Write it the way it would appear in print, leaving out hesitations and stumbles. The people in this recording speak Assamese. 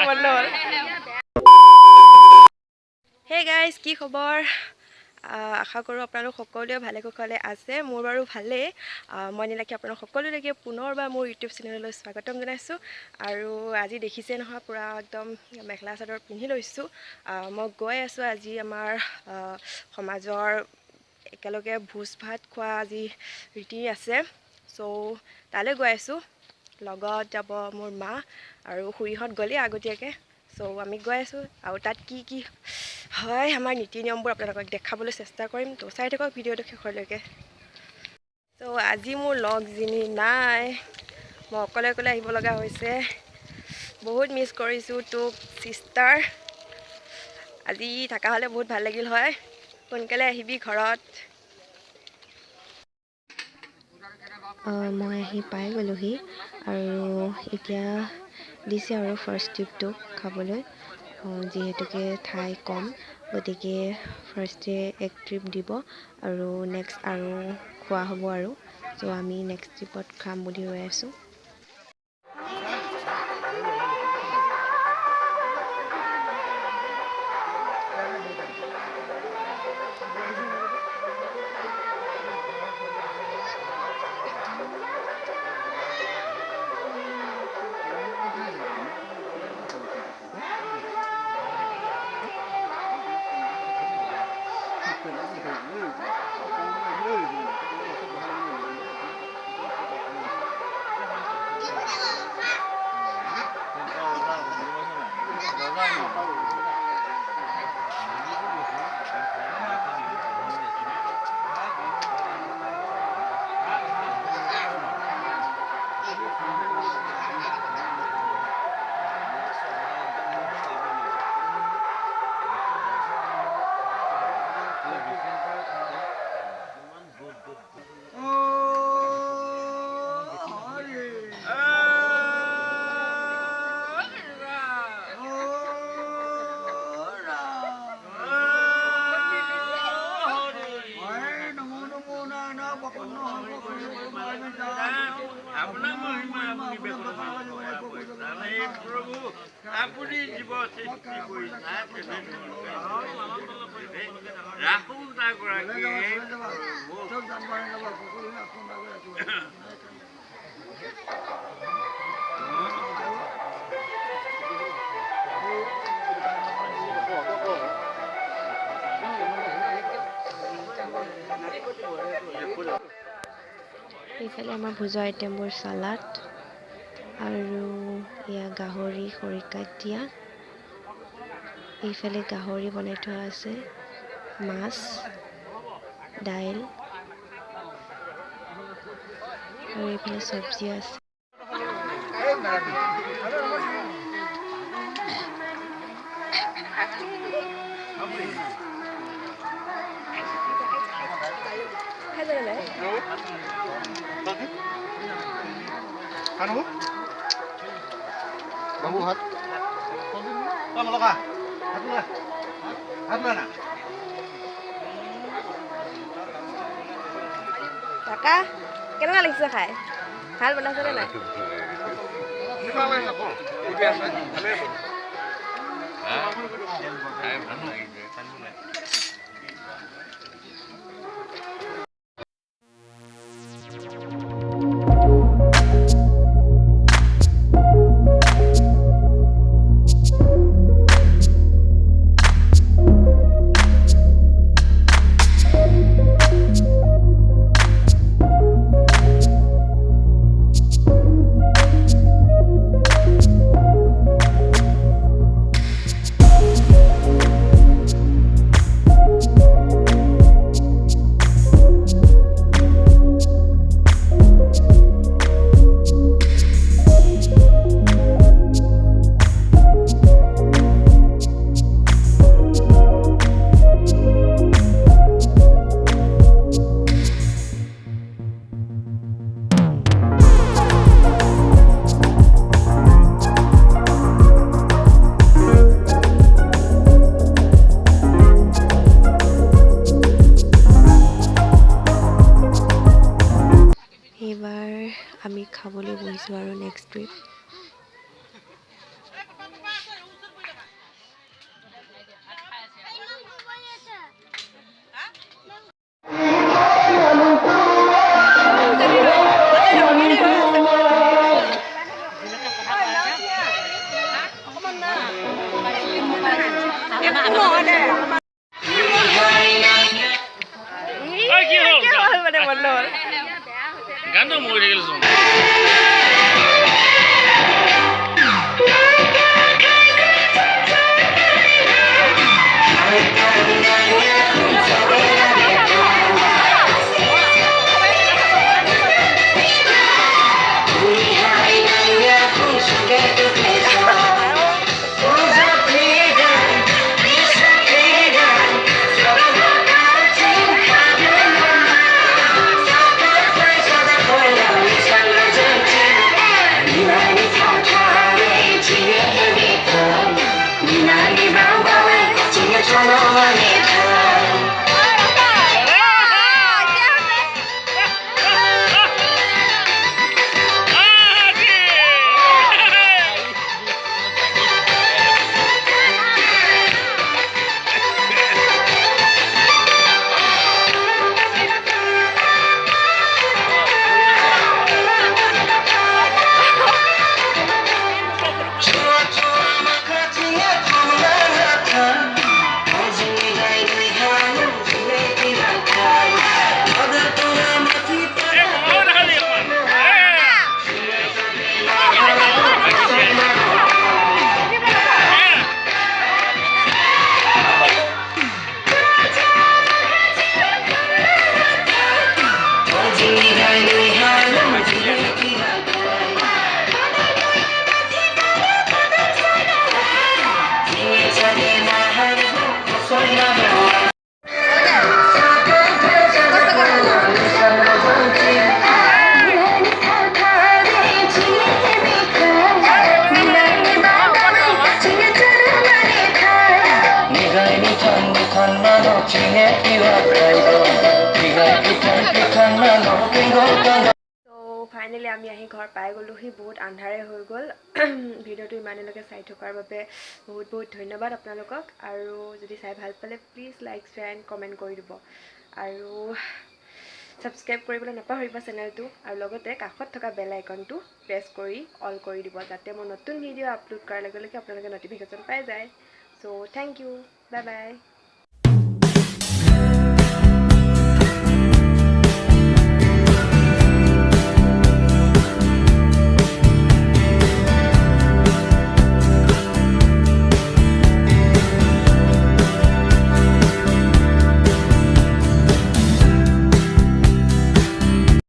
বন্ধ হ'ল। হে গাইজ, কি খবৰ? আশা কৰোঁ আপোনালোক সকলোৱে ভালে কুশলে আছে। মোৰ বাৰু ভালেই। মই নীলাক্ষী আপোনালোক সকলোলৈকে পুনৰবাৰ মোৰ ইউটিউব চেনেললৈ স্বাগতম জনাইছোঁ। আৰু আজি দেখিছে নহয়, পূৰা একদম মেখেলা চাদৰ পিন্ধি লৈছোঁ। মই গৈ আছোঁ আজি আমাৰ সমাজৰ একেলগে ভোজ ভাত খোৱা আজি ৰীতি আছে। চ' তালৈ গৈ আছোঁ। লগত যাব মোৰ মা আৰু খুৰীহঁত গ'লেই আগতীয়াকৈ। চ' আমি গৈ আছোঁ আৰু তাত কি কি হয় আমাৰ নীতি নিয়মবোৰ আপোনালোকক দেখাবলৈ চেষ্টা কৰিম। তো চাই থাকক ভিডিঅ'টো শেষলৈকে। ত' আজি মোৰ লগজনী নাই, মই অকলে অকলে আহিব লগা হৈছে। বহুত মিছ কৰিছোঁ তোক ছিষ্টাৰ। আজি থকা হ'লে বহুত ভাল লাগিল হয়। সোনকালে আহিবি ঘৰত। মই আহি পাই গ'লোহি আৰু এতিয়া দিছে আৰু ফাৰ্ষ্ট ট্ৰিপটো খাবলৈ। যিহেতুকে ঠাই কম, গতিকে ফাৰ্ষ্টে এক ট্ৰিপ দিব আৰু নেক্সট আৰু খোৱা হ'ব আৰু। চ' আমি নেক্সট ট্ৰিপত খাম বুলি ৰৈ আছোঁ। আপুনি জীৱ সৃষ্টি কৰিছে ৰাহুল তাগৰাকীয়ে এইফালে আমাৰ ভোজৰ আইটেমবোৰ চালাড আৰু এয়া গাহৰি খৰিকাত দিয়া। এইফালে গাহৰি বনাই থোৱা আছে, মাছ, দাইল আৰু এইফালে চব্জি আছে। কাকা, কেনেকুৱা লাগিছে খাই? ভাল বনাইছেনে নাই? এইবাৰ আমি খাবলৈ বহিছোঁ আৰু নেক্সট ট্ৰিপ। আমি আহি ঘৰ পাই গ'লোহি বহুত আন্ধাৰে হৈ গ'ল ভিডিঅ'টো ইমানলৈকে চাই থকাৰ বাবে বহুত বহুত ধন্যবাদ আপোনালোকক আৰু যদি চাই ভাল পালে please like share and comment কৰি দিব আৰু ছাবস্ক্ৰাইব কৰিবলৈ নাপাহৰিব চেনেলটো আৰু লগতে কাষত থকা বেল আইকনটো প্ৰেছ কৰি অল কৰি দিব যাতে মই নতুন ভিডিঅ' আপলোড কৰাৰ লগে লগে আপোনালোকে নটিফিকেশ্যন পাই যায় চ' থেংক ইউ বাই বাই